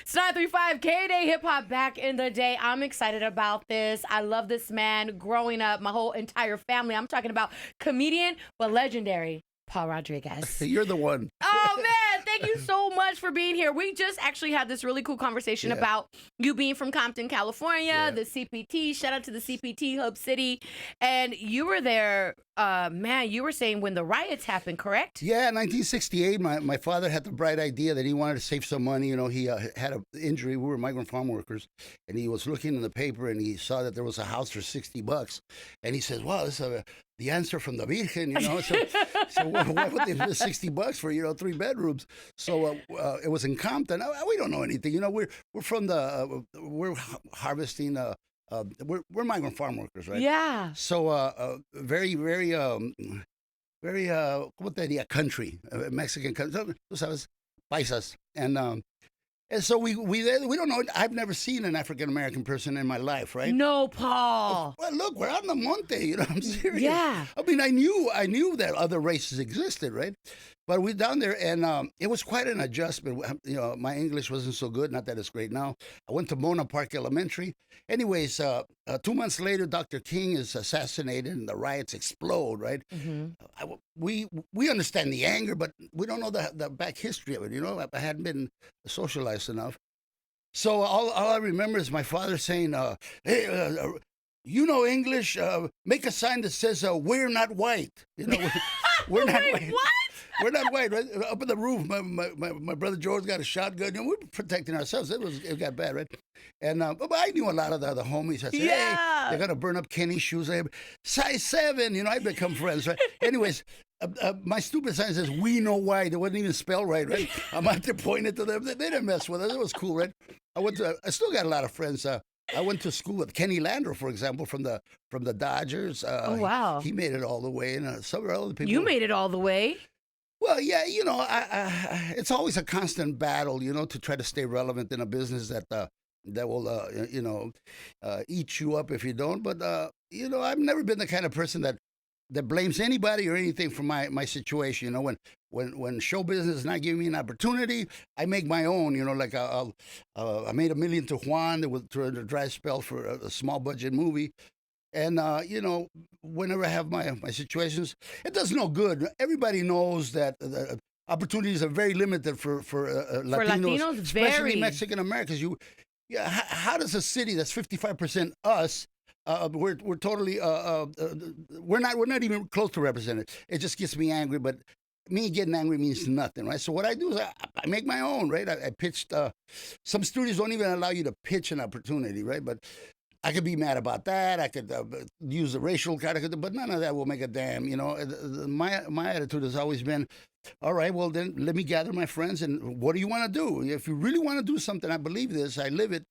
It's 935 KDAY Hip Hop back in the day. I'm excited about this. I love this man. Growing up, my whole entire family. I'm talking about comedian, but legendary Paul Rodriguez. You're the one. Oh, man. Thank you so much for being here. We just actually had this really cool conversation about you being from Compton, California, the CPT. Shout out to the CPT, Hub City. And you were there, man, you were saying when the riots happened, correct? Yeah, 1968, my father had the bright idea that he wanted to save some money. You know, he had an injury. We were migrant farm workers, and he was looking in the paper, and he saw that there was a house for $60. And he says, wow, this is the answer from the Virgen, you know. So what would they do $60 for, 3 bedrooms? So it was in Compton. We don't know anything. You know, we're from we're harvesting, we're migrant farm workers, right? Yeah. So very, what that country, Mexican country, tú sabes, paisas. And so we don't know. I've never seen an African American person in my life, right? No, Paul. Well, look, we're on the monte. You know, I'm serious. Yeah. I mean, I knew that other races existed, right? But we down there, and it was quite an adjustment. You know, my English wasn't so good. Not that it's great now. I went to Mona Park Elementary. Anyways, 2 months later, Dr. King is assassinated, and the riots explode. Right? Mm-hmm. We understand the anger, but we don't know the back history of it. You know, I hadn't been socialized enough. So all I remember is my father saying, "Hey, you know English? Make a sign that says we're not white. You know, we're not white." What? We're not white, right? Up in the roof, my brother George got a shotgun. You know, we were protecting ourselves. It got bad, right? And but I knew a lot of the homies. I said, hey, they're gonna burn up Kenny's shoes. Size 7, you know. I become friends, right? Anyways, my stupid sign says, "We know why." They wasn't even spelled right? I'm out there pointing to them. They didn't mess with us. It was cool, right? I still got a lot of friends. I went to school with Kenny Landro, for example, from the Dodgers. Oh wow! He made it all the way, and some other people. You made it all the way. Well, yeah, you know, it's always a constant battle, you know, to try to stay relevant in a business that will, eat you up if you don't. But you know, I've never been the kind of person that blames anybody or anything for my situation. You know, when show business is not giving me an opportunity, I make my own. You know, like I made $1 million to Juan. That was through a dry spell for a small budget movie. And, you know, whenever I have my situations, it does no good. Everybody knows that opportunities are very limited for Latinos, especially Mexican Americans. How does a city that's 55% us, we're totally, we're not even close to represented. It just gets me angry, but me getting angry means nothing, right? So what I do is I make my own, right? I pitched, some studios don't even allow you to pitch an opportunity, right? But I could be mad about that. I could use the racial card, but none of that will make a damn. You know, my attitude has always been, all right, well then let me gather my friends, and what do you want to do? If you really want to do something, I believe this, I live it.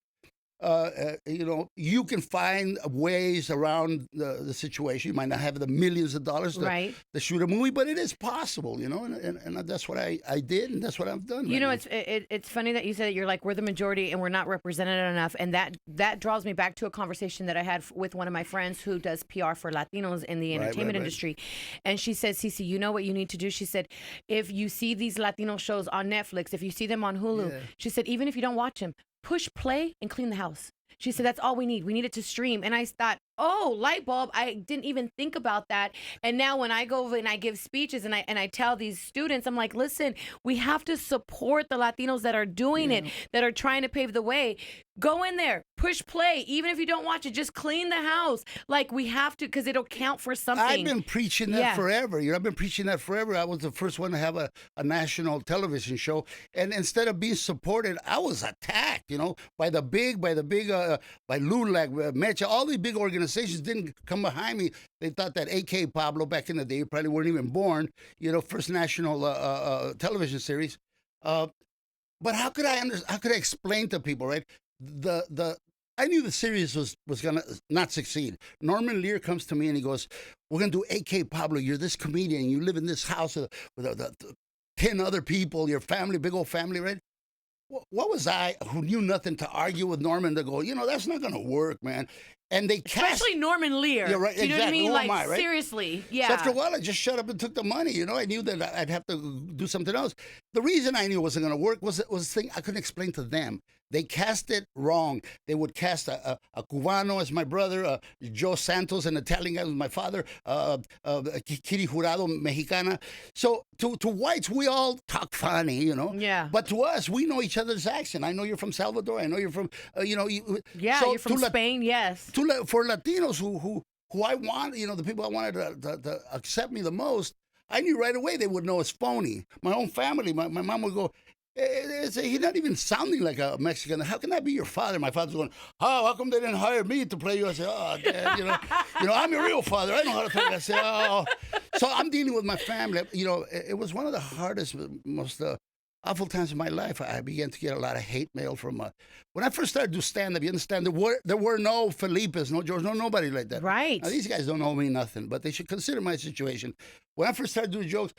You know, you can find ways around the situation. You might not have the millions of dollars to shoot a movie, but it is possible, you know, and that's what I did, and that's what I've done. You know, it's funny that you said that you're like, we're the majority and we're not represented enough, and that draws me back to a conversation that I had with one of my friends who does PR for Latinos in the entertainment industry, and she said, Cece, you know what you need to do? She said, if you see these Latino shows on Netflix, if you see them on Hulu, she said, even if you don't watch them, push play and clean the house. She said, that's all we need. We need it to stream. And I thought, oh, light bulb. I didn't even think about that. And now when I go and I give speeches and I tell these students, I'm like, listen, we have to support the Latinos that are doing it, that are trying to pave the way. Go in there, push play. Even if you don't watch it, just clean the house. Like, we have to, because it'll count for something. I've been preaching that forever. You know, I've been preaching that forever. I was the first one to have a national television show. And instead of being supported, I was attacked, you know, by LULAC, Mecha, all these big organizations didn't come behind me. They thought that AK Pablo back in the day probably weren't even born, you know, first national television series. But how could I explain to people, right? I knew the series was gonna not succeed. Norman Lear comes to me and he goes, "We're gonna do AK Pablo. You're this comedian. You live in this house with 10 other people. Your family, big old family, right?" What was I, who knew nothing, to argue with Norman to go, you know, that's not going to work, man. And they cast... Especially Norman Lear. Yeah, right, do you know exactly. what I mean? Who Like, am I, right? seriously. Yeah. So after a while, I just shut up and took the money. You know, I knew that I'd have to do something else. The reason I knew it wasn't going to work was the thing I couldn't explain to them. They cast it wrong. They would cast a Cubano as my brother, Joe Santos, an Italian guy was my father, Kitty Jurado, Mexicana. So to whites, we all talk funny, you know. Yeah. But to us, we know each other's accent. I know you're from Salvador. I know you're from, you know. Yeah, so you're from Spain, yes. For Latinos who I want, you know, the people I wanted to accept me the most, I knew right away they would know it's phony. My own family, my mom would go, he's not even sounding like a Mexican. How can that be your father? My father's going, how come they didn't hire me to play you? I said, oh, Dad, you know, I'm your real father. I know how to talk. I said, oh. So I'm dealing with my family. You know, it was one of the hardest, most awful times of my life. I began to get a lot of hate mail from, when I first started to do stand-up, you understand, there were no Felipes, no George, nobody like that. Right. Now, these guys don't owe me nothing, but they should consider my situation. When I first started doing jokes,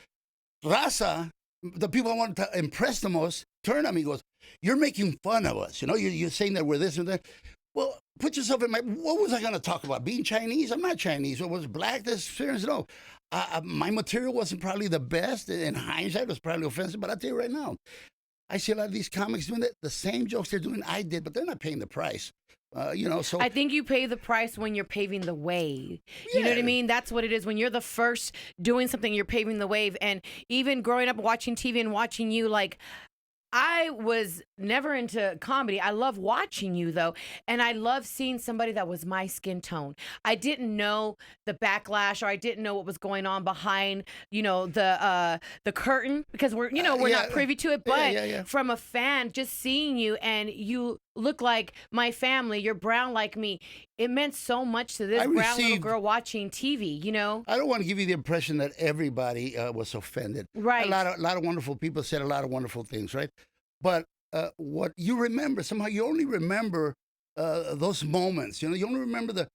Raza, the people I wanted to impress the most, turned on me and goes, you're making fun of us. You know, you're saying that we're this and that. Well, put yourself in what was I going to talk about? Being Chinese? I'm not Chinese. What was black? This experience? No. My material wasn't probably the best. In hindsight, it was probably offensive. But I'll tell you right now, I see a lot of these comics doing the same jokes they're doing I did, but they're not paying the price. You know, so I think you pay the price when you're paving the way. You know what I mean? That's what it is. When you're the first doing something, you're paving the way. And even growing up watching TV and watching you, like, I was never into comedy. I love watching you, though. And I love seeing somebody that was my skin tone. I didn't know the backlash, or I didn't know what was going on behind, you know, the curtain, because we're not privy to it. But from a fan, just seeing you, and you look like my family, you're brown like me. It meant so much to this brown little girl watching TV, you know? I don't want to give you the impression that everybody was offended. Right. A lot of wonderful people said a lot of wonderful things, right? But what you remember, somehow you only remember those moments. You know, you only remember a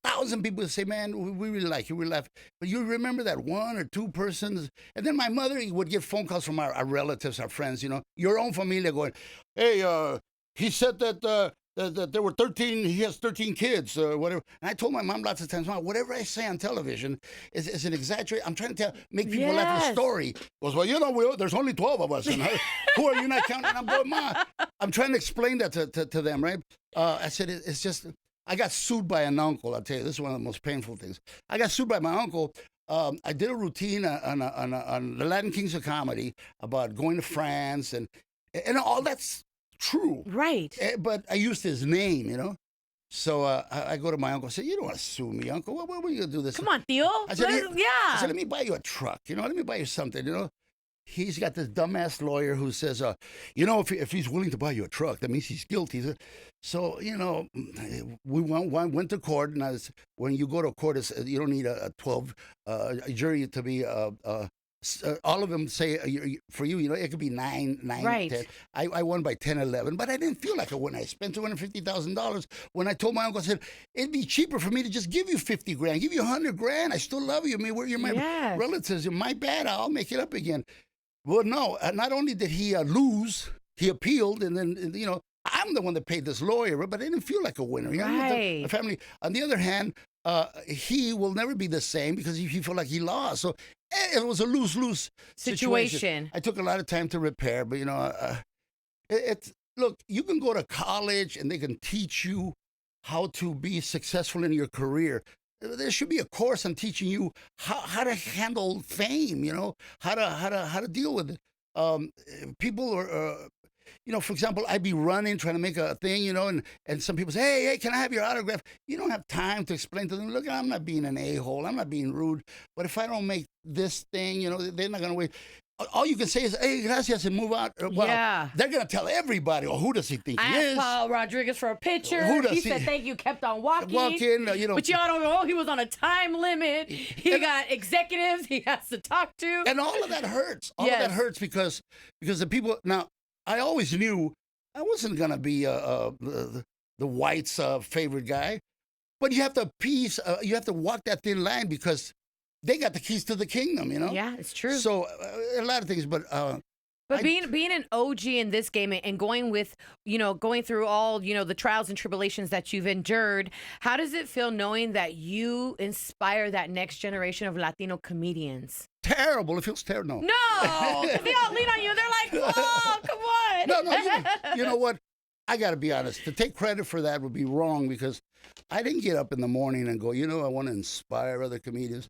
1,000 people say, man, we really like you, we laugh. But you remember that one or two persons. And then my mother would get phone calls from our relatives, our friends, you know, your own familia going, hey, he said that there were 13, he has 13 kids, or whatever. And I told my mom lots of times, Mom, whatever I say on television is an exaggeration. I'm trying to make people laugh at the story. Goes, well, you know, there's only 12 of us. And who are you not counting? And I'm going, Mom, I'm trying to explain that to them, right? I said, it's just, I got sued by an uncle. I'll tell you, this is one of the most painful things. I got sued by my uncle. I did a routine on the Latin Kings of Comedy about going to France and all that's true. Right. But I used his name, you know. So I go to my uncle and say, you don't want to sue me, Uncle. What were you going to do this? Come on, Theo. I said, let me buy you a truck. You know, let me buy you something, you know. He's got this dumbass lawyer who says, you know, if he's willing to buy you a truck, that means he's guilty. So, you know, we went to court. And when you go to court, you don't need a 12 jury to be all of them say for you, you know, it could be 9, right. 10. I won by 10, 11, but I didn't feel like a winner. I spent $250,000 when I told my uncle, I said, it'd be cheaper for me to just give you 50 grand, give you 100 grand. I still love you. I mean, you're my relatives. You're my bad. I'll make it up again. Well, no, not only did he lose, he appealed, and then, you know, I'm the one that paid this lawyer, but I didn't feel like a winner. You know, right. the family. On the other hand, he will never be the same because he felt like he lost. So it was a lose-lose situation. I took a lot of time to repair, but, you know, look, you can go to college and they can teach you how to be successful in your career. There should be a course on teaching you how to handle fame, you know, how to deal with it. People are, you know, for example, I'd be running, trying to make a thing, you know, and some people say, hey, can I have your autograph? You don't have time to explain to them, look, I'm not being an a-hole, I'm not being rude, but if I don't make this thing, you know, they're not going to wait. All you can say is, hey, gracias, and move out. Well, they're going to tell everybody, who does he think he is? I asked Paul Rodriguez for a picture. He said, thank you, kept on walking. You know. But y'all don't know, he was on a time limit. He got executives he has to talk to. And all of that hurts. All of that hurts because the people, now, I always knew I wasn't going to be the whites' favorite guy, but you have to walk that thin line because they got the keys to the kingdom, you know? Yeah, it's true. So a lot of things, but But being an OG in this game and going with, going through all, the trials and tribulations that you've endured, how does it feel knowing that you inspire that next generation of Latino comedians? Terrible. It feels terrible. No, they all lean on you. They're like, oh, come on. No, you know what? I got to be honest. To take credit for that would be wrong because I didn't get up in the morning and go, I want to inspire other comedians.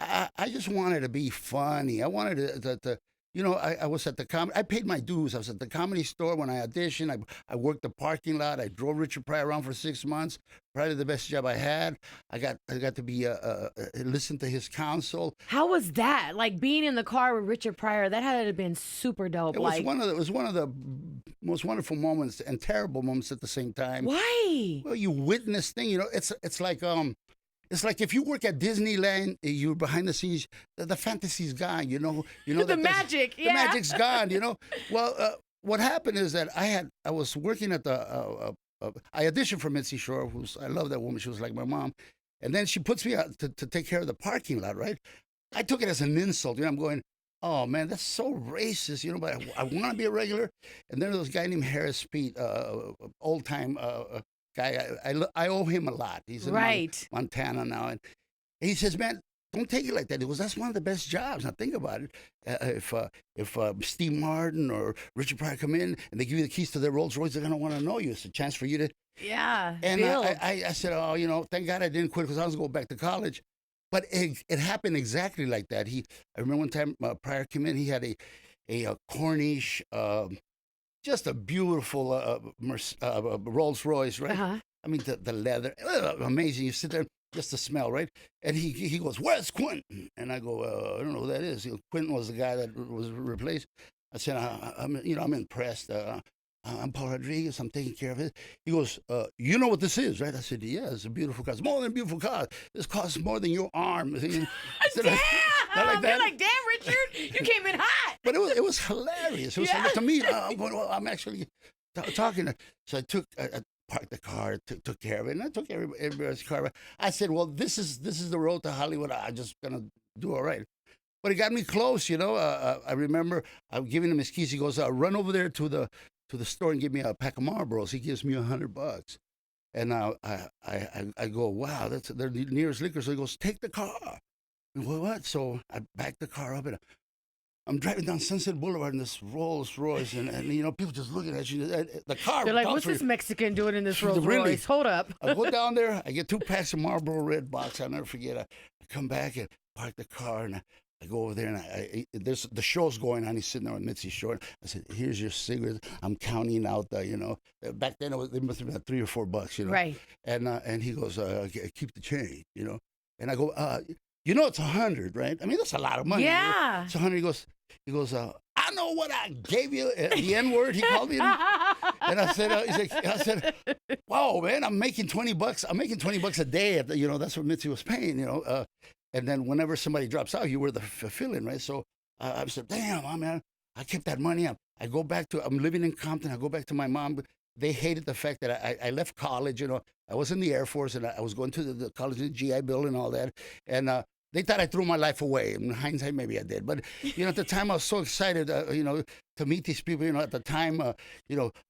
I just wanted to be funny. I wanted to I was at the comedy. I paid my dues. I was at the Comedy Store when I auditioned. I worked the parking lot. I drove Richard Pryor around for 6 months. Probably the best job I had. I got to be listen to his counsel. How was that? Like being in the car with Richard Pryor. That had to have been super dope. It was one of the most wonderful moments and terrible moments at the same time. Why? Well, you witness thing. It's like It's like if you work at Disneyland, you're behind the scenes. The fantasy's gone. The magic. The magic's gone. Well, what happened is that I was working at the. I auditioned for Mitzi Shore, I love that woman. She was like my mom, and then she puts me out to take care of the parking lot. Right? I took it as an insult. I'm going, oh man, that's so racist. But I want to be a regular. And then there was a guy named Harris Pete, old time. Guy, I owe him a lot. He's in Montana now, and he says, "Man, don't take it like that." He goes, "That's one of the best jobs." Now think about it. If Steve Martin or Richard Pryor come in and they give you the keys to their Rolls Royce, they're gonna want to know you. It's a chance for you to. Yeah. And I said, "Oh, thank God I didn't quit because I was going back to college." But it happened exactly like that. I remember one time Pryor came in. He had a Corniche. Just a beautiful Rolls Royce, right? Uh-huh. I mean, the leather, amazing. You sit there, just the smell, right? And he goes, "Where's Quentin?" And I go, "I don't know who that is." Quentin was the guy that was replaced. I said, "I'm impressed. I'm Paul Rodriguez. I'm taking care of it." He goes, "You know what this is, right?" I said, "Yeah, it's a beautiful car. It's more than a beautiful car. This costs more than your arm." Damn! Like You're like, "Damn, Richard, you came in hot." But it was hilarious. It was to me. I'm going, well, I'm actually talking. So I parked the car, took care of it, and I took everybody's car. I said, well, this is the road to Hollywood. I'm just gonna do all right. But it got me close. I remember I'm giving him his keys. He goes, "Run over there to the store and give me a pack of Marlboros." He gives me $100. And I go, wow, that's the nearest liquor. So he goes, "Take the car." And what? So I backed the car up and I'm driving down Sunset Boulevard in this Rolls Royce, and people just looking at you. The car. They're like, "What's this Mexican doing in this Rolls Royce? Hold up." I go down there. I get 2 packs of Marlboro Red Box. I'll never forget. I come back and park the car, and I go over there, and there's the show's going on. He's sitting there with Mitzi Shore. I said, "Here's your cigarettes." I'm counting out back then it must have been $3 or $4, Right. And he goes, "Keep the change," And I go, "It's 100, right? I mean, that's a lot of money." Yeah. It's 100. He goes, "I know what I gave you." The N-word, he called me. And I said, "Wow, man, I'm making $20. I'm making $20 a day. That's what Mitzi was paying, And then whenever somebody drops out, you were the fill-in, right? So I said, damn, man, I kept that money up. I'm living in Compton. I go back to my mom. They hated the fact that I left college. I was in the Air Force, and I was going to the college, the GI Bill and all that. And they thought I threw my life away. In hindsight, maybe I did. But, at the time, I was so excited, to meet these people. At the time,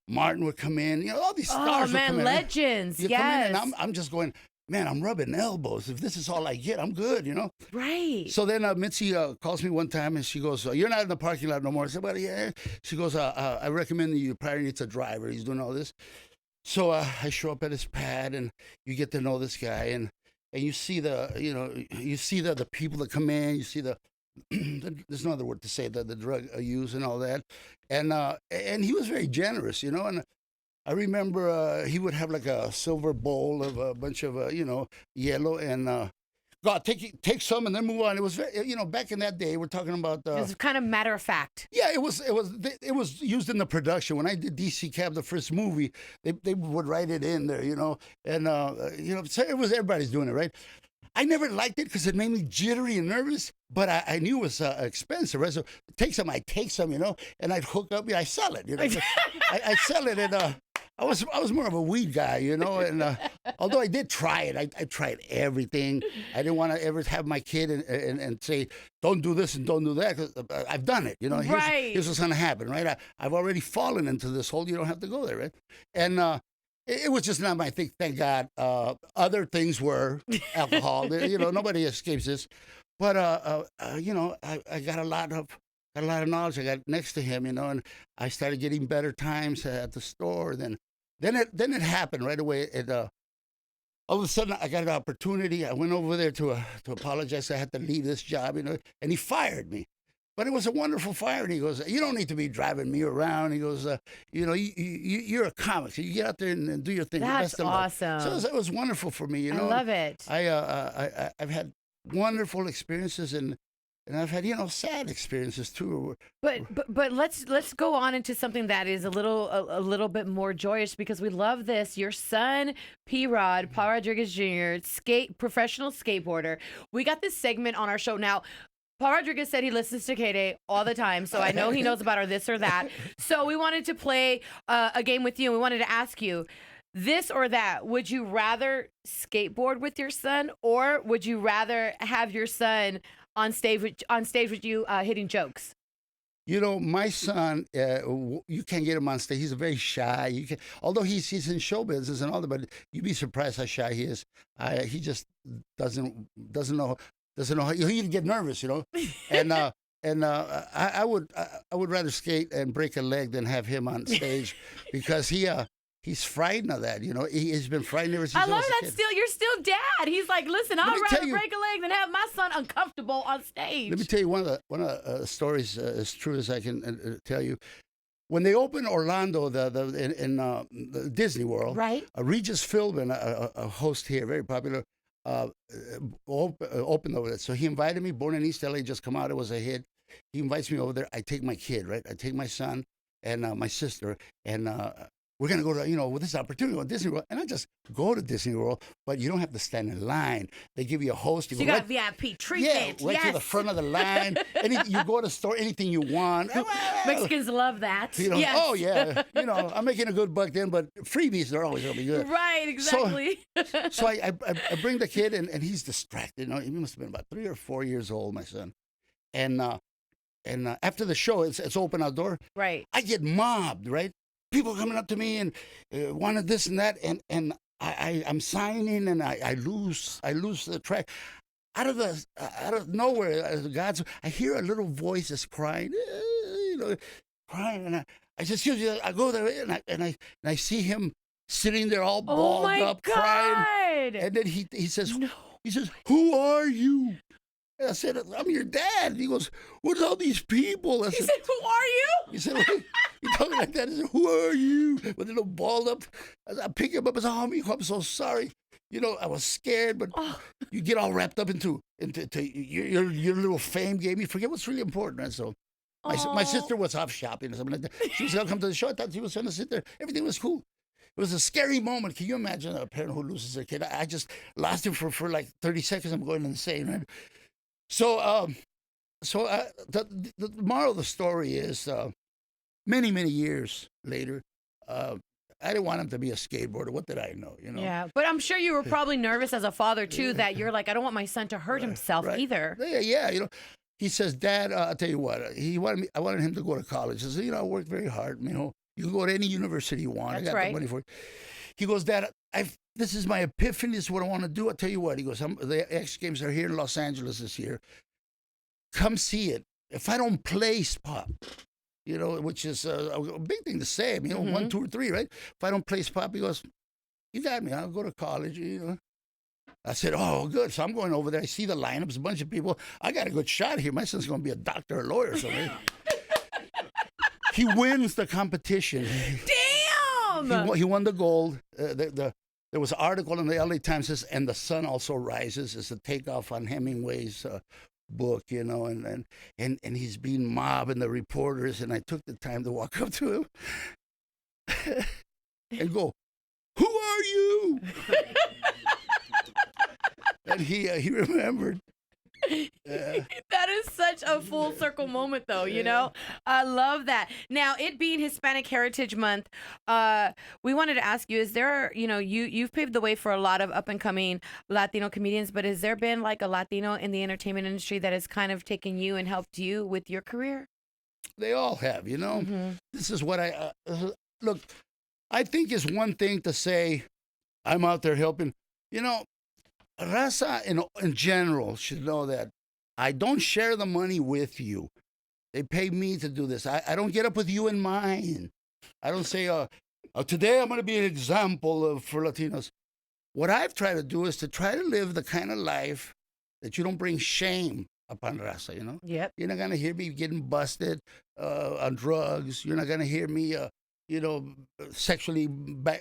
Martin would come in. All these stars would come in. Legends, You yes. come in, and I'm just going, man, I'm rubbing elbows. If this is all I get, I'm good, Right. So then Mitzi calls me one time, and she goes, "You're not in the parking lot no more." I said, "Well, yeah." She goes, "I recommend you. Pryor needs a driver. He's doing all this." So I show up at his pad, and you get to know this guy, and you see the people that come in. You see there's no other word to say, the drug use and all that, and he was very generous, and I remember he would have like a silver bowl of a bunch of yellow, and God, take some and then move on. It was very, back in that day, we're talking about. It was kind of matter of fact. Yeah, it was used in the production. When I did DC Cab, the first movie, they would write it in there, and so it was, everybody's doing it, right? I never liked it because it made me jittery and nervous, but I knew it was expensive, right? So I take some, and I'd hook up, I sell it, I sell it, and I was more of a weed guy, you know. And although I did try it, I tried everything. I didn't want to ever have my kid and say, don't do this and don't do that. 'Cause I've done it, you know. Here's what's going to happen, right? I've already fallen into this hole. You don't have to go there, right? And it was just not my thing. Thank God. Other things were alcohol. You know, nobody escapes this. But you know, I got a lot of knowledge. I got next to him, you know, and I started getting better times at the store. Then it happened right away. All of a sudden, I got an opportunity. I went over there to apologize. I had to leave this job, you know, and he fired me. But it was a wonderful fire. And he goes, "You don't need to be driving me around." He goes, "You know, you're a comic. So you get out there and do your thing." That's awesome. So it was wonderful for me, you know. I love it. I've had wonderful experiences and I've had, you know, sad experiences too. But let's go on into something that is a little bit more joyous, because we love this. Your son, P-Rod, Paul Rodriguez Jr., professional skateboarder. We got this segment on our show now. Paul Rodriguez said he listens to KDAY all the time, so I know he knows about our this or that. So we wanted to play a game with you, and we wanted to ask you, this or that, would you rather skateboard with your son, or would you rather have your son on stage with you hitting jokes? You know, my son, you can't get him on stage. He's very shy. Although he's in show business and all that, but you'd be surprised how shy he is. He just doesn't know how. He'd get nervous, you know. And I would rather skate and break a leg than have him on stage, because he's frightened of that, you know. He's been frightened ever since. I love that. You're still dad. He's like, listen, I'd rather break a leg than have my son uncomfortable on stage. Let me tell you one of the stories as true as I can tell you. When they opened Orlando, in the Disney World, right? Regis Philbin, a host here, very popular, opened over there. So he invited me. Born in East LA, just come out. It was a hit. He invites me over there. I take my kid, right? I take my son and my sister, and we're going to go to, you know, with this opportunity to Disney World. And I just go to Disney World, but you don't have to stand in line. They give you a host. You got VIP treatment. Yeah, right to the front of the line. You go to the store, anything you want. Mexicans love that. You know, yes. Oh, yeah. You know, I'm making a good buck then, but freebies are always going to be good. Right, exactly. So I bring the kid, and he's distracted. You know, he must have been about 3 or 4 years old, my son. And after the show, it's open outdoor. Right. I get mobbed, right? People coming up to me and wanted this and that, and I'm signing, and I lose the track. Out of nowhere, I hear a little voice that's crying, you know, crying, and I just I go there and I see him sitting there all balled up, crying, and then he says, no. He says, "Who are you?" And I said, "I'm your dad." And he goes, "What's all these people?" He said, "Who are you?" He said, "You told me like that." He said, "Who are you?" With a little balled up. I pick him up and say, "Oh, mijo, I'm so sorry." You know, I was scared, but you get all wrapped up into your little fame game. You forget what's really important. And so my sister was off shopping or something like that. She was going to come to the show. I thought she was going to sit there. Everything was cool. It was a scary moment. Can you imagine a parent who loses their kid? I just lost him for like 30 seconds. I'm going insane, right? So, the moral of the story is, many years later, I didn't want him to be a skateboarder. What did I know? You know. Yeah, but I'm sure you were probably nervous as a father too. That you're like, I don't want my son to hurt himself either. Yeah. You know, he says, "Dad, I'll tell you what. I wanted him to go to college." I said, "You know, I worked very hard. You know, you can go to any university you want. That's I got the money for it." He goes, "Dad, this is my epiphany. This is what I want to do. I'll tell you what." He goes, "The X Games are here in Los Angeles this year. Come see it. If I don't place, Pop, you know, which is a big thing to say. You know, 1, 2, or 3, right? If I don't place, Pop," he goes, "You got me. I'll go to college." You know. I said, "Oh, good." So I'm going over there. I see the lineups, a bunch of people. I got a good shot here. My son's going to be a doctor or lawyer or something. He wins the competition. Damn! He won the gold. There was an article in the LA Times that says, "And the Sun Also Rises." It's a takeoff on Hemingway's book, you know, and he's being mobbed and the reporters, and I took the time to walk up to him and go, "Who are you?" And he remembered. That is such a full circle moment, though, you know? I love that. Now, it being Hispanic Heritage Month, we wanted to ask you, is there, you've paved the way for a lot of up-and-coming Latino comedians, but has there been like a Latino in the entertainment industry that has kind of taken you and helped you with your career? They all have, Mm-hmm. This is what look, I think it's one thing to say, I'm out there helping. Raza in general should know that I don't share the money with you. They pay me to do this. I don't get up with you in mind. I don't say, today I'm going to be an example for Latinos. What I've tried to do is to try to live the kind of life that you don't bring shame upon Raza, Yep. You're not going to hear me getting busted on drugs. You're not going to hear me, sexually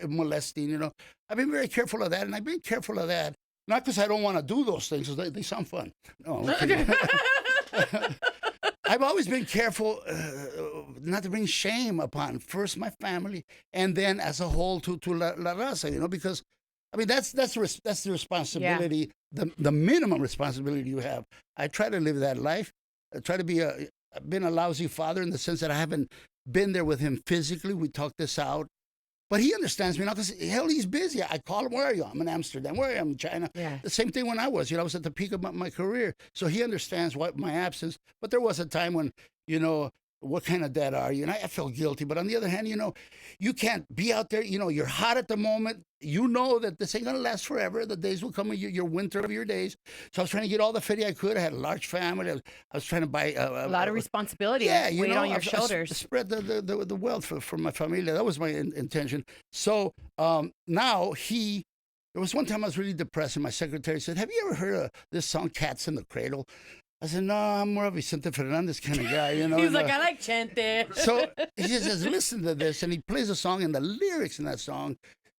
molesting, I've been very careful of that, and I've been careful of that. Not because I don't want to do those things, because they sound fun. No, okay. I've always been careful not to bring shame upon first my family, and then as a whole to La Raza, because that's the responsibility, the minimum responsibility you have. I try to live that life. I try to be I've been a lousy father in the sense that I haven't been there with him physically. We talked this out. But he understands me now because, hell, he's busy. I call him, where are you? I'm in Amsterdam. Where are you? I'm in China. Yeah. The same thing when I was. I was at the peak of my career. So he understands my absence. But there was a time when, what kind of dad are you? And I felt guilty. But on the other hand, you can't be out there. You're hot at the moment. You know that this ain't going to last forever. The days will come, your winter of your days. So I was trying to get all the fitty I could. I had a large family. I was trying to buy a lot of responsibility. Yeah, weight on your shoulders. Spread the wealth for my familia. That was my intention. So now there was one time I was really depressed, and my secretary said, "Have you ever heard of this song, Cats in the Cradle?" I said, "No, I'm more of a Vicente Fernandez kind of guy, He's like, "I like Chente." So he says, "Listen to this," and he plays a song, and the lyrics in that song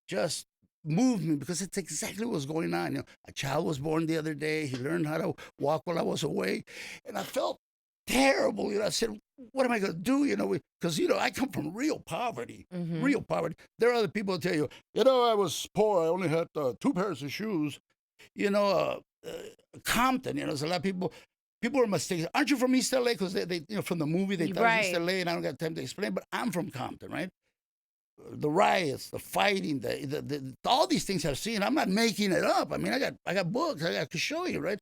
just moved me because it's exactly what was going on. A child was born the other day. He learned how to walk while I was away, and I felt terrible. I said, "What am I going to do?" Because I come from real poverty, real poverty. There are other people who tell you, I was poor. I only had 2 pairs of shoes. Compton. There's a lot of people. People are mistaken. Aren't you from East LA? Because they from the movie they thought East LA, and I don't got time to explain. But I'm from Compton, right? The riots, the fighting, the all these things I've seen. I'm not making it up. I got books. I could show you, right?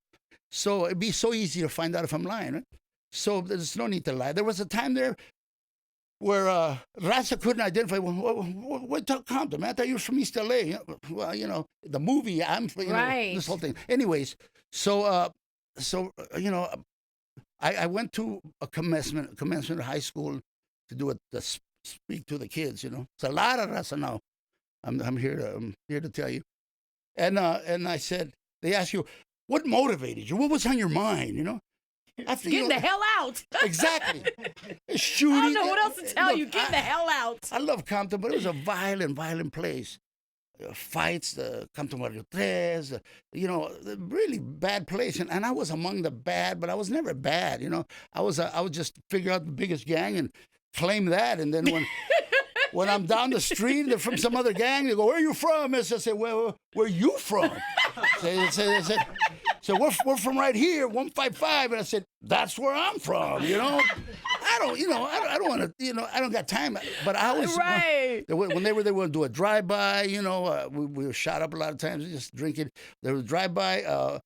So it'd be so easy to find out if I'm lying, right? So there's no need to lie. There was a time there where Raza couldn't identify. What Compton, man? I thought you were from East LA. Well, the movie. I'm from right. This whole thing. Anyways, so I went to a commencement of high school to do to speak to the kids. It's a lot of Raza now. I'm here to tell you. And I said, they asked you, what motivated you? What was on your mind? After, Getting the hell out. Exactly. Shooting. I don't know what else to tell you. Get the hell out. I love Compton, but it was a violent place. Fights, Compton Barrio Tres, really bad place. And I was among the bad, but I was never bad. I was just figure out the biggest gang and claim that. And then when I'm down the street, they're from some other gang. They go, "Where are you from?" I say, "Where are you from?" They said, "So we're from right here, 155." And I said, "That's where I'm from." I don't want to. I don't got time. But I always right. When they were there, to do a drive-by. We were shot up a lot of times just drinking. There was a drive-by.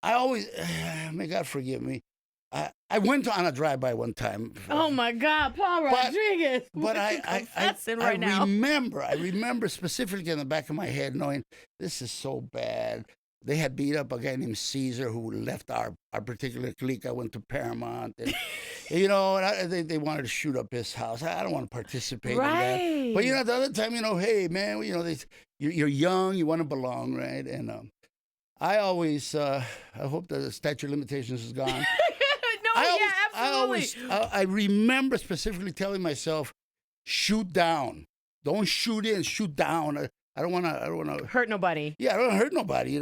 I always, may God forgive me. I went on a drive-by one time. Oh my God, Paul Rodriguez! But I remember specifically in the back of my head knowing this is so bad. They had beat up a guy named Caesar who left our particular clique. I went to Paramount, and and they wanted to shoot up his house. I don't want to participate in that. But the other time, hey man, you're young, you want to belong, right? And I always, I hope the statute of limitations is gone. Absolutely. I remember specifically telling myself, shoot down. Don't shoot in, shoot down. I don't want to hurt nobody. Yeah, I don't hurt nobody,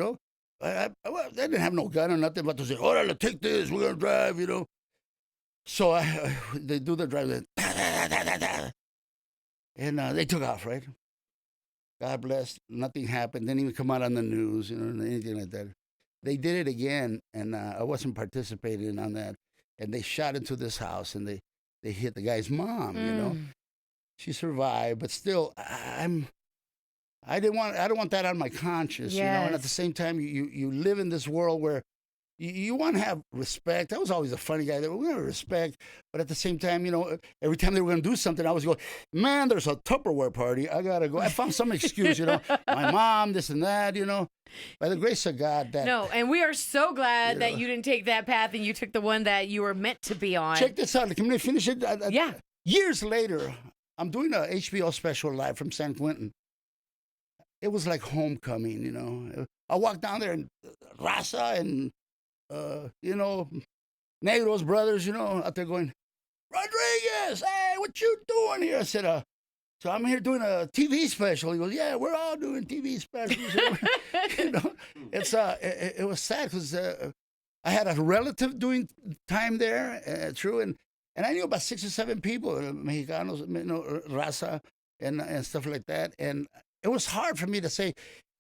I didn't have no gun or nothing but to say, "Oh, take this, we're going to drive, So they do the drive, and they took off, right? God bless, nothing happened. Didn't even come out on the news, anything like that. they did it again, and I wasn't participating on that. And they shot into this house, and they hit the guy's mom. You know, she survived, but still, I don't want that on my conscience. Yes. You know, and at the same time, you live in this world where you want to have respect. I was always a funny guy. We have respect, but at the same time, you know, every time they were going to do something, I was going, man, there's a Tupperware party. I gotta go. I found some excuse, you know, my mom, this and that, you know. By the grace of God, that no, and we are so glad that you didn't take that path and you took the one that you were meant to be on. Check this out. Can we finish it? Yeah. Years later, I'm doing a HBO special live from San Quentin. It was like homecoming, you know. I walked down there and Raza and you know, Negros brothers, you know, out there going, Rodriguez, hey, what you doing here? I said, so I'm here doing a TV special. He goes, yeah, we're all doing TV specials. You know, it was sad because I had a relative doing time there, true, and I knew about 6 or 7 people, Mexicanos, you know, Raza, and stuff like that, and it was hard for me to say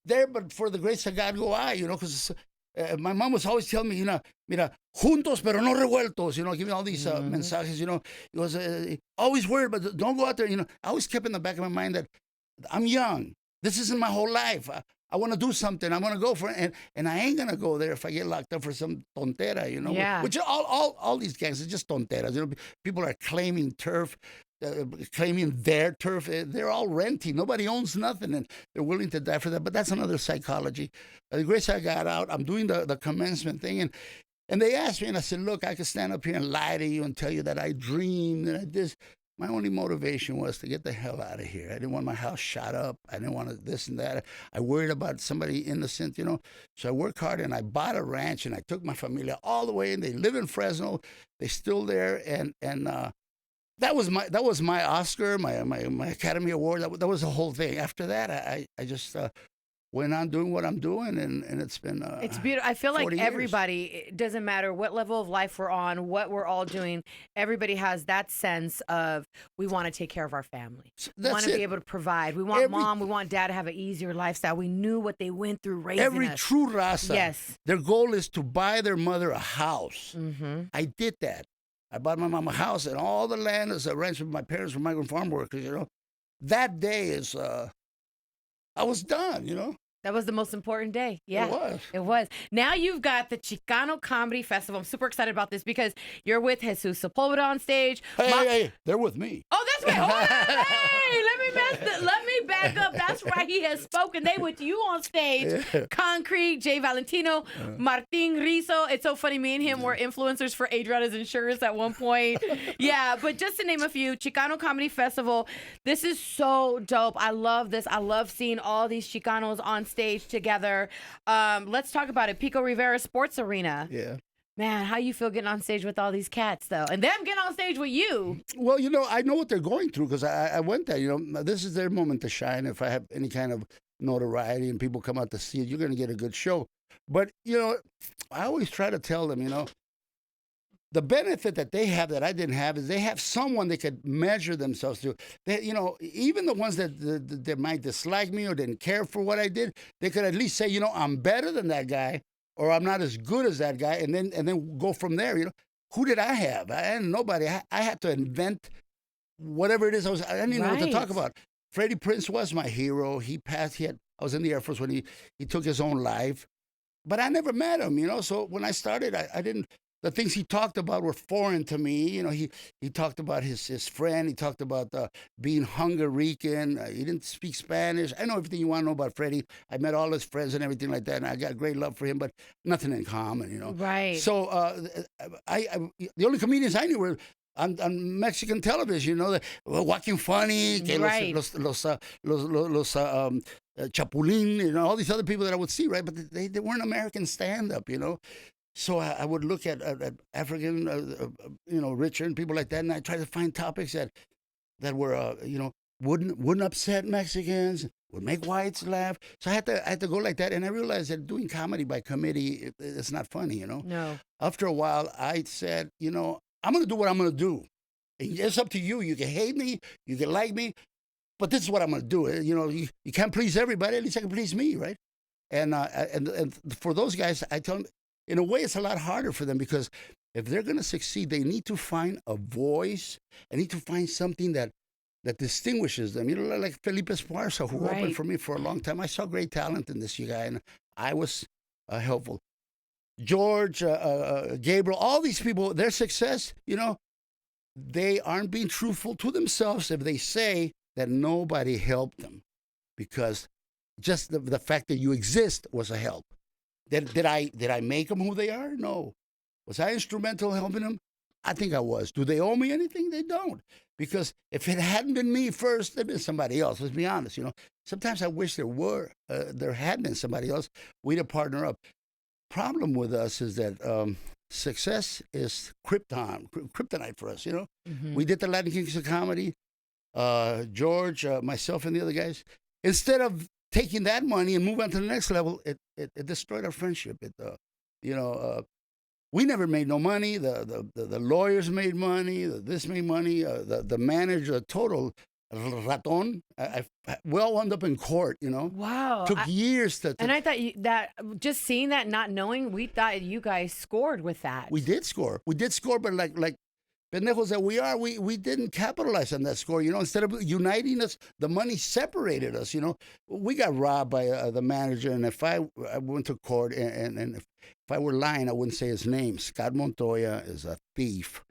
there, but for the grace of God go I, you know, because my mom was always telling me, you know, mira, juntos pero no revueltos, you know, giving all these mensajes, you know. It was always worried, but don't go out there, you know. I always kept in the back of my mind that I'm young. This isn't my whole life. I want to do something. I want to go for it, and I ain't gonna go there if I get locked up for some tontera, you know. Yeah. Which all these gangs are just tonteras. You know, people are claiming turf. Claiming their turf. They're all renting. Nobody owns nothing, and they're willing to die for that. But that's another psychology. The grace I got out, I'm doing the commencement thing, and they asked me, and I said, look, I could stand up here and lie to you and tell you that I dreamed and I this. My only motivation was to get the hell out of here. I didn't want my house shot up. I didn't want this and that. I worried about somebody innocent, you know. So I worked hard, and I bought a ranch, and I took my familia all the way, and they live in Fresno. They're still there, and that was my Oscar, my Academy Award. That was the whole thing. After that, I just went on doing what I'm doing, and it's been it's beautiful. I feel like years. everybody, it doesn't matter what level of life we're on, what we're all doing, everybody has that sense of we want to take care of our family. We want to be able to provide. We want mom, we want dad to have an easier lifestyle. We knew what they went through raising every us. true raza. Yes. Their goal is to buy their mother a house. Mm-hmm. I did that. I bought my mom a house, and all the land is a ranch. My parents were migrant farm workers, you know. That day is, I was done, you know. That was the most important day. Yeah. It was. It was. Now you've got the Chicano Comedy Festival. I'm super excited about this because you're with Jesus Sepulveda on stage. Hey, they're with me. Oh, that's right. Hey, let me back up. That's right. He has spoken. They with you on stage. Yeah. Concrete, Jay Valentino, Martin Rizzo. It's so funny. Me and him were influencers for Adriana's Insurance at one point. Yeah, but just to name a few, Chicano Comedy Festival. This is so dope. I love this. I love seeing all these Chicanos on stage together. Let's talk about it. Pico Rivera Sports Arena. Yeah. Man, how you feel getting on stage with all these cats, though? And them getting on stage with you. Well, you know, I know what they're going through because I went there. You know, this is their moment to shine. If I have any kind of notoriety and people come out to see it, you're going to get a good show. But, you know, I always try to tell them, you know, the benefit that they have that I didn't have is they have someone they could measure themselves to. They, you know, even the ones that might dislike me or didn't care for what I did, they could at least say, you know, I'm better than that guy, or I'm not as good as that guy, and then go from there. You know, who did I have? I had nobody. I had to invent whatever it is. I didn't even know what to talk about. Freddie Prinze was my hero. He passed. I was in the Air Force when he took his own life, but I never met him. You know, so when I started, I didn't. The things he talked about were foreign to me. You know, he talked about his friend. He talked about being Hungarian. He didn't speak Spanish. I know everything you want to know about Freddie. I met all his friends and everything like that, and I got great love for him, but nothing in common, you know. Right. So the only comedians I knew were on Mexican television, you know, Joaquin Funny, right. los Chapulín, you know, all these other people that I would see, right? But they weren't American stand-up, you know. So I would look at African, you know, Richard and people like that, and I try to find topics that were, you know, wouldn't upset Mexicans, would make whites laugh. So I had to go like that, and I realized that doing comedy by committee, it's not funny, you know. No. After a while, I said, you know, I'm going to do what I'm going to do. And it's up to you. You can hate me, you can like me, but this is what I'm going to do. You know, you can't please everybody. At least I can please me, right? And for those guys, I tell them, in a way, it's a lot harder for them because if they're going to succeed, they need to find a voice. They need to find something that distinguishes them. You know, like Felipe Esparza, who opened for me for a long time. I saw great talent in this guy, and I was helpful. George, Gabriel, all these people, their success, you know, they aren't being truthful to themselves if they say that nobody helped them, because just the fact that you exist was a help. Did I make them who they are? No. Was I instrumental in helping them? I think I was. Do they owe me anything? They don't. Because if it hadn't been me first, there'd been somebody else. Let's be honest. You know, sometimes I wish there had been somebody else. We'd have partnered up. Problem with us is that success is kryptonite for us. You know, we did the Latin Kings of Comedy. George, myself, and the other guys. Instead of taking that money and move on to the next level, it destroyed our friendship. We never made no money. The lawyers made money. This made money. The manager, total raton. We all wound up in court. You know. Wow. Took years to. And I thought that just seeing that, not knowing, we thought you guys scored with that. We did score. But like pendejos that we are, we didn't capitalize on that score. You know, instead of uniting us, the money separated us. You know, we got robbed by the manager, and if I went to court and if I were lying, I wouldn't say his name. Scott Montoya is a thief,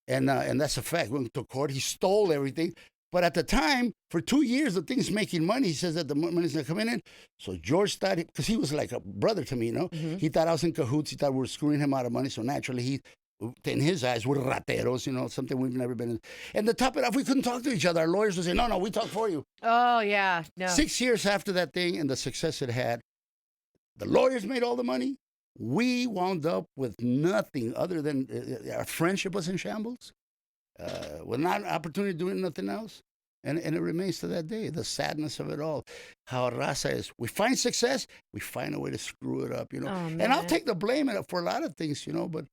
and that's a fact. We went to court. He stole everything. But at the time, for 2 years, the thing's making money. He says that the money's not coming in. So George thought, because he was like a brother to me, you know. He thought I was in cahoots. He thought we were screwing him out of money. So naturally, in his eyes, we're rateros, you know, something we've never been in. And to top it off, we couldn't talk to each other. Our lawyers would say, no, we talk for you. Oh, yeah. No. 6 years after that thing and the success it had, the lawyers made all the money. We wound up with nothing other than our friendship was in shambles. With not an opportunity to do nothing else. And it remains to that day, the sadness of it all. How raza is. We find success, we find a way to screw it up, you know. Oh, and I'll take the blame for a lot of things, you know, but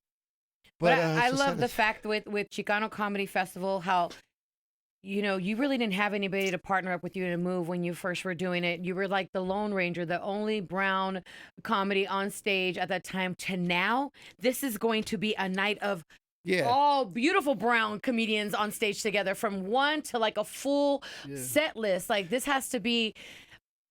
I love the fact with Chicano Comedy Festival, how, you know, you really didn't have anybody to partner up with you to move when you first were doing it. You were like the Lone Ranger, the only brown comedy on stage at that time, to now. This is going to be a night of all beautiful brown comedians on stage together, from one to like a full set list. Like, this has to be...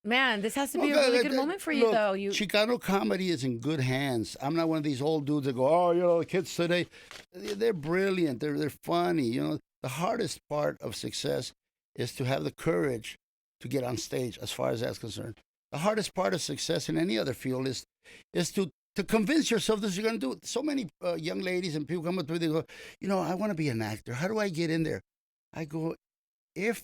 Man, this has to be a really good moment for you, look, though. Chicano comedy is in good hands. I'm not one of these old dudes that go, oh, you know, the kids today, they're brilliant. They're funny. You know, the hardest part of success is to have the courage to get on stage, as far as that's concerned. The hardest part of success in any other field is to convince yourself that you're going to do it. So many young ladies and people come up to me, they go, you know, I want to be an actor. How do I get in there? I go, if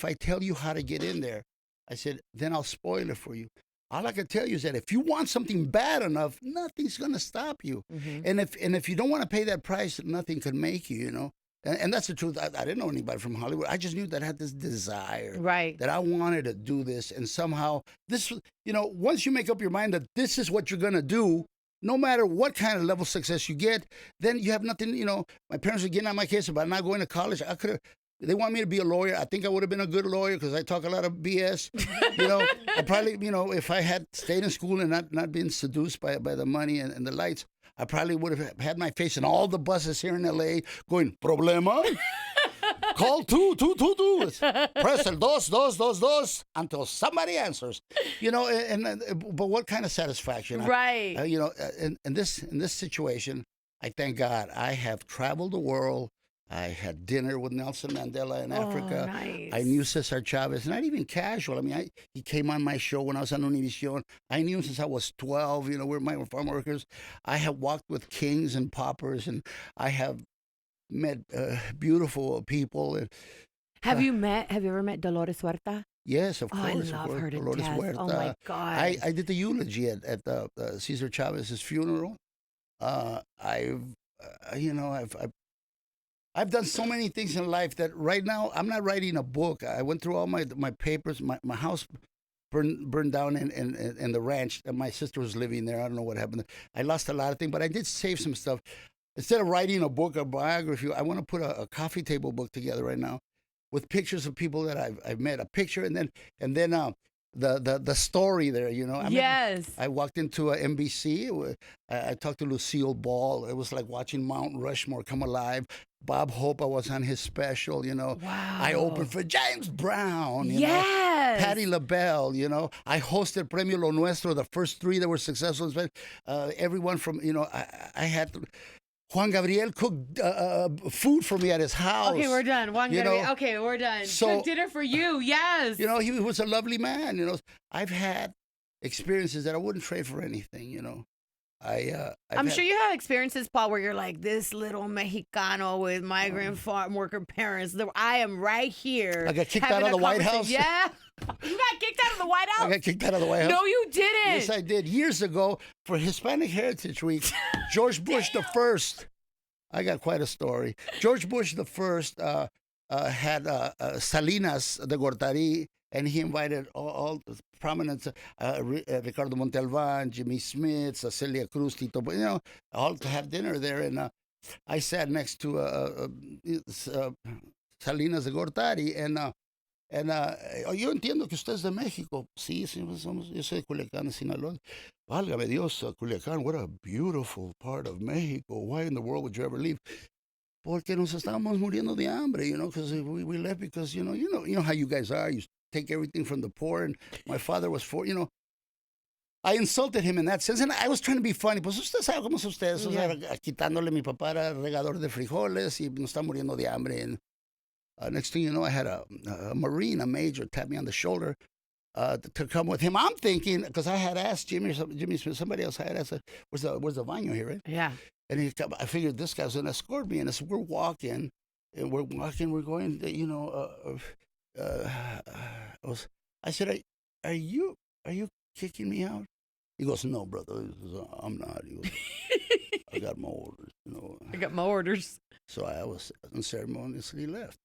I tell you how to get in there, I said, then I'll spoil it for you. All I can tell you is that if you want something bad enough, nothing's going to stop you. And if you don't want to pay that price, nothing can make you, you know. And that's the truth. I didn't know anybody from Hollywood. I just knew that I had this desire. Right. That I wanted to do this. And somehow, this, you know, once you make up your mind that this is what you're going to do, no matter what kind of level of success you get, then you have nothing, you know. My parents were getting on my case about not going to college. They want me to be a lawyer. I think I would have been a good lawyer because I talk a lot of BS. You know, I probably, you know, if I had stayed in school and not been seduced by the money and the lights, I probably would have had my face in all the buses here in L.A. going, problema? Call 222. Press el 222 until somebody answers. You know, but what kind of satisfaction? Right. You know, in this situation, I thank God I have traveled the world. I had dinner with Nelson Mandela in Africa. Nice. I knew Cesar Chavez, not even casual. I mean, he came on my show when I was on Univision. I knew him since I was 12. You know, we're farm workers. I have walked with kings and paupers, and I have met beautiful people. And, have you ever met Dolores Huerta? Yes, of course. I love her to Dolores death. Huerta. Oh my God. I did the eulogy at Cesar Chavez's funeral. I've done so many things in life that right now I'm not writing a book. I went through all my papers. My house burned down in the ranch, and my sister was living there. I don't know what happened. I lost a lot of things, but I did save some stuff. Instead of writing a book, a biography, I want to put a coffee table book together right now with pictures of people that I've met. A picture, and then the story there, you know. I mean, Yes. I walked into a NBC. I talked to Lucille Ball. It was like watching Mount Rushmore come alive. Bob Hope, I was on his special, you know. Wow. I opened for James Brown, you know. Yes. Patti LaBelle, you know. I hosted Premio Lo Nuestro, the first 3 that were successful. Everyone from, you know, I had Juan Gabriel cooked food for me at his house. Okay, we're done. Juan Gabriel. know, Okay, we're done. so- Cook dinner for you. Yes. You know, he was a lovely man, you know. I've had experiences that I wouldn't trade for anything, you know. I'm sure you have experiences, Paul, where you're like, this little Mexicano with migrant farm worker parents. I am right here. I got kicked out of the White House. Yeah. You got kicked out of the White House? I got kicked out of the White House. No, you didn't. Yes, I did. Years ago, for Hispanic Heritage Week, George Bush the First. I got quite a story. George Bush the First had Salinas de Gortari, and he invited all the prominent Ricardo Montalban, Jimmy Smith, Celia Cruz, Tito, you know, all to have dinner there. And I sat next to Salinas de Gortari, and yo entiendo que usted es de México. Sí, yo soy de Culiacán, Sinaloa. Válgame Dios, Culiacán, what a beautiful part of Mexico. Why in the world would you ever leave? Porque nos estábamos muriendo de hambre, you know, because we left because, you know how you guys are. You take everything from the poor, and my father was you know. I insulted him in that sense, and I was trying to be funny. Pues usted sabe cómo es usted. O sea, quitándole mi papá era regador de frijoles y nos está muriendo de hambre. And next thing you know, I had a Marine, a major, tap me on the shoulder to come with him. I'm thinking, because I had asked Jimmy Smith, somebody else had asked, where's the baño here, right? Yeah. And I figured this guy's going to escort me. And as we're walking, we're going, you know, I said, are you kicking me out? He goes, no, brother, I'm not. He goes, I got my orders, you know. I got my orders. So I was unceremoniously left.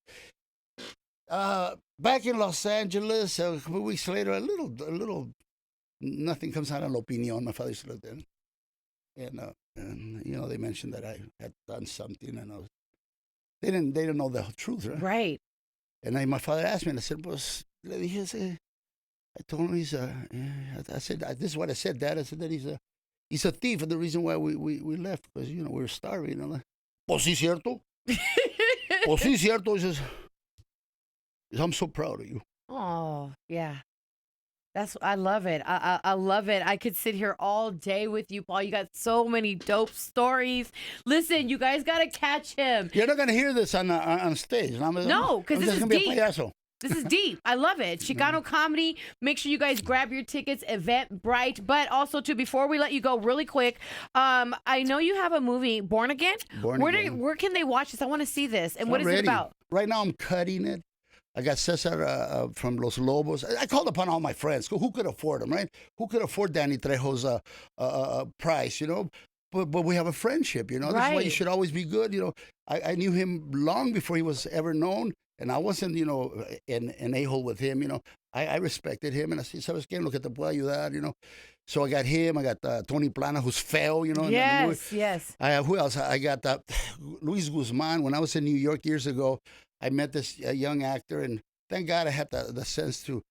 Back in Los Angeles, a couple weeks later, a little, nothing comes out on La Opinión. My father used to live there. And you know, they mentioned that I had done something, and they didn't know the truth, right? Right. And then my father asked me, and I said, pues, le dije, I told him I said, this is what I said, Dad. I said that he's a thief, and the reason why we left, because, you know, we were starving, you know. Pues sí, cierto. Pues sí, cierto. He says, I'm so proud of you. Oh, yeah. I love it. I love it. I could sit here all day with you, Paul. You got so many dope stories. Listen, you guys got to catch him. You're not going to hear this on stage. No, because this is gonna be deep. A payaso. This is deep. I love it. Chicano Comedy. Make sure you guys grab your tickets. Eventbrite. But also, too, before we let you go, really quick, I know you have a movie, Born Again. Where can they watch this? I want to see this. And what is it about? Right now, I'm cutting it. I got Cesar from Los Lobos. I called upon all my friends. Who could afford them, right? Who could afford Danny Trejo's price, you know? But we have a friendship, you know? That's why you should always be good, you know? I knew him long before he was ever known, and I wasn't, you know, an a-hole with him, you know? I respected him, and I said, ¿sabes qué? Lo que te puedo ayudar, you know? So I got him. I got Tony Plana, who's feo, you know? Yes. Who else? I got Luis Guzman. When I was in New York years ago, I met this young actor, and thank God I had the sense to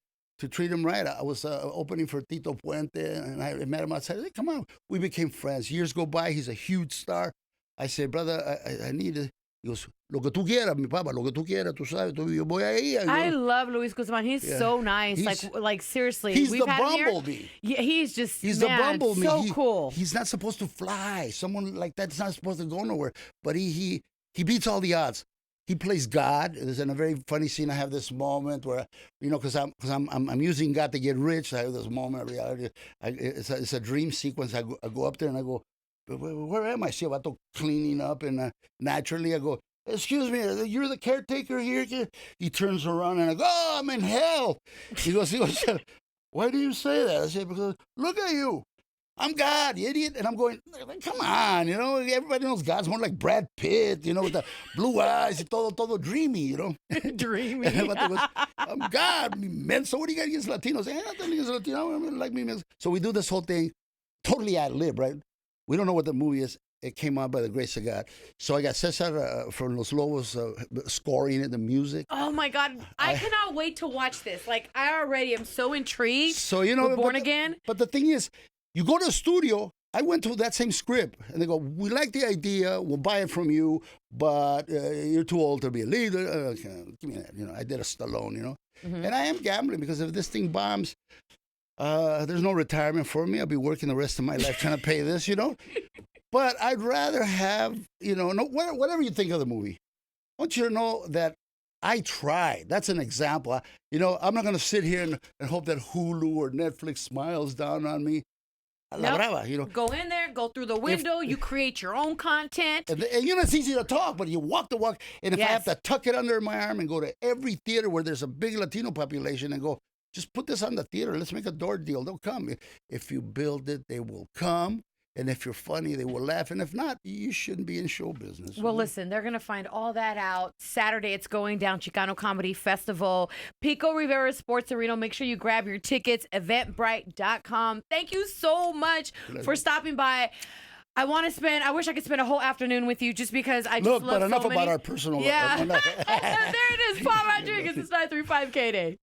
treat him right. I was opening for Tito Puente, and I met him outside. I said, come on. We became friends. Years go by. He's a huge star. I said, brother, I need it. He goes, lo que tú quieras, mi papá, lo que tú quieras, tú sabes, yo voy ahí. I love Luis Guzman. He's so nice. Like seriously. He's We've the had him bumblebee. Here. Yeah, he's the bumblebee. So cool. He's not supposed to fly. Someone like that's not supposed to go nowhere. But he beats all the odds. He plays God. There's in a very funny scene. I have this moment where, you know, because I'm using God to get rich. I have this moment of reality. It's a dream sequence. I go up there and I go, where am I? See about cleaning up, and naturally I go, excuse me, you're the caretaker here? He turns around and I go, oh, I'm in hell. He goes, why do you say that? I said, because look at you. I'm God, you idiot. And I'm going, come on, you know, everybody knows God's more like Brad Pitt, you know, with the blue eyes, todo dreamy, you know. Dreamy. And goes, I'm God, man. So what do you got against Latinos? Nothing against Latino. I like me. So we do this whole thing, totally ad lib, right? We don't know what the movie is. it came out by the grace of God. So I got Cesar from Los Lobos scoring it, the music. Oh my God. I cannot wait to watch this. Like, I already am so intrigued. So, you know, We're Born Again. But the thing is, you go to the studio, I went to that same script, and they go, we like the idea, we'll buy it from you, but you're too old to be a leader. Okay, give me that. You know, I did a Stallone, you know. And I am gambling because if this thing bombs, there's no retirement for me. I'll be working the rest of my life trying to pay this, you know. But I'd rather have, you know, whatever you think of the movie, I want you to know that I tried. That's an example. You know, I'm not going to sit here and hope that Hulu or Netflix smiles down on me. La brava, you know. Go in there, go through the window, you create your own content. And you know, it's easy to talk, but you walk the walk. And if I have to tuck it under my arm and go to every theater where there's a big Latino population and go, just put this on the theater, let's make a door deal, they'll come. If you build it, they will come. And if you're funny, they will laugh. And if not, you shouldn't be in show business. Well, listen, they're going to find all that out. Saturday, it's going down, Chicano Comedy Festival, Pico Rivera Sports Arena. Make sure you grab your tickets, eventbrite.com. Thank you so much for stopping by. I wish I could spend a whole afternoon with you just because I just love but enough so many. about our personal life. Yeah. There it is, Paul Rodriguez. It's 935 KDAY.